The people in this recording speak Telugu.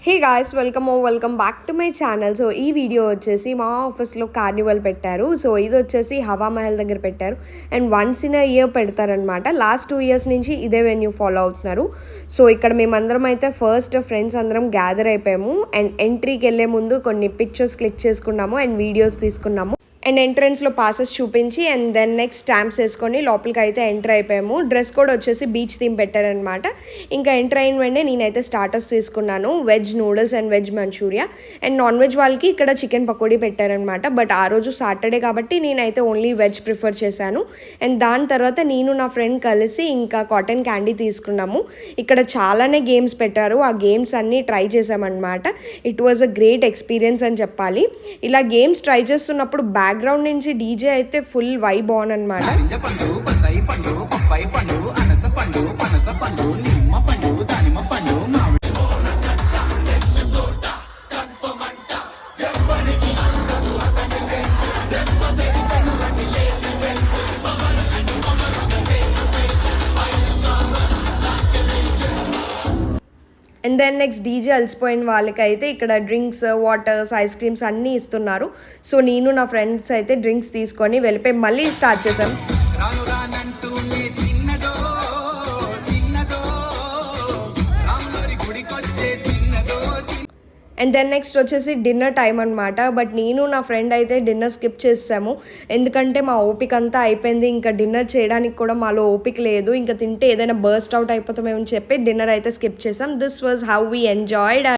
Hey guys welcome back to my channel. So ఈ వీడియో వచ్చేసి మా ఆఫీస్లో కార్నివల్ పెట్టారు. సో ఇది వచ్చేసి హవా మహల్ దగ్గర పెట్టారు అండ్ వన్స్ ఇన్ ఇయర్ పెడతారనమాట. లాస్ట్ 2 years నుంచి ఇదే వెన్యూ ఫాలో అవుతున్నారు. సో ఇక్కడ మేమందరం అయితే ఫస్ట్ ఫ్రెండ్స్ అందరం గ్యాదర్ అయిపోయాము అండ్ ఎంట్రీకి వెళ్ళే ముందు కొన్ని పిక్చర్స్ క్లిక్ చేసుకున్నాము అండ్ వీడియోస్ తీసుకున్నాము అండ్ ఎంట్రన్స్లో పాసెస్ చూపించి అండ్ దెన్ నెక్స్ట్ స్టాంప్స్ వేసుకొని లోపలికి అయితే ఎంటర్ అయిపోయాము. డ్రెస్ కోడ్ వచ్చేసి బీచ్ థీమ్ పెట్టారనమాట. ఇంకా ఎంటర్ అయిన వెంటనే నేనైతే స్టార్టర్స్ తీసుకున్నాను, veg noodles and veg manchuria. And non veg వాళ్ళకి ఇక్కడ చికెన్ పకోడీ పెట్టారనమాట. బట్ ఆ రోజు సాటర్డే కాబట్టి నేనైతే ఓన్లీ వెజ్ ప్రిఫర్ చేశాను. అండ్ దాని తర్వాత నేను నా ఫ్రెండ్ కలిసి ఇంకా కాటన్ క్యాండీ తీసుకున్నాము. ఇక్కడ చాలానే గేమ్స్ పెట్టారు, ఆ గేమ్స్ అన్నీ ట్రై చేసామన్నమాట. It was a great experience అని చెప్పాలి. ఇలా గేమ్స్ ట్రై చేస్తున్నప్పుడు బ్యాక్గ్రౌండ్ నుంచి డీజే అయితే ఫుల్ వైబ్ ఆన్ అనమాట. అండ్ దెన్ నెక్స్ట్ డీజే అలసిపోయిన వాళ్ళకైతే ఇక్కడ డ్రింక్స్, వాటర్స్, ఐస్ క్రీమ్స్ అన్నీ ఇస్తున్నారు. సో నేను నా ఫ్రెండ్స్ అయితే డ్రింక్స్ తీసుకొని వెళ్ళిపోయి మళ్ళీ స్టార్ట్ చేసాం. అండ్ దెన్ నెక్స్ట్ వచ్చేసి డిన్నర్ టైం అనమాట. బట్ నేను నా ఫ్రెండ్ అయితే డిన్నర్ స్కిప్ చేసాము, ఎందుకంటే మా ఓపిక అంతా అయిపోయింది. ఇంకా డిన్నర్ చేయడానికి కూడా మాలో ఓపిక లేదు, ఇంకా తింటే ఏదైనా బర్స్ట్ అవుట్ అయిపోతామేమని చెప్పి డిన్నర్ అయితే స్కిప్ చేసాం. This was how we enjoyed.